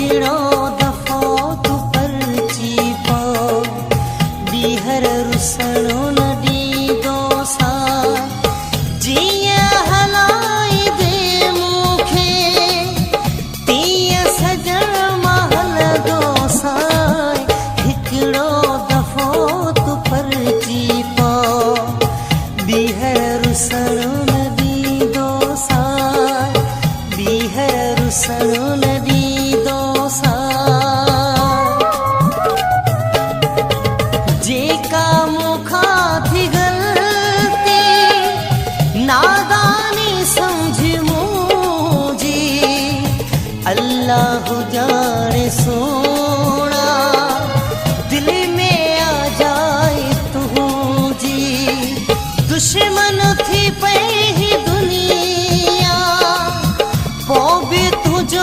हिकिड़ो दफ़ो तूं परची पो ॿीहर रुसणो न ॾींदो सा जीअं हलाई दे मूंखे तीअं सजण मां हलंदो सा हिकिड़ो दफ़ो तूं परची पो ॿीहर रुसणो न ॾींदो सा ॿीहर रुसणो न ॾींदो सा जेका मूंखां थी ग़लती नादानी सम्झ मुंहिंजी अल्लाह ॼाणे सोणा दिल में आ जाए तुंहिंजी दुश्मन थी पई दुनिया पोइ बि तुंहिंजो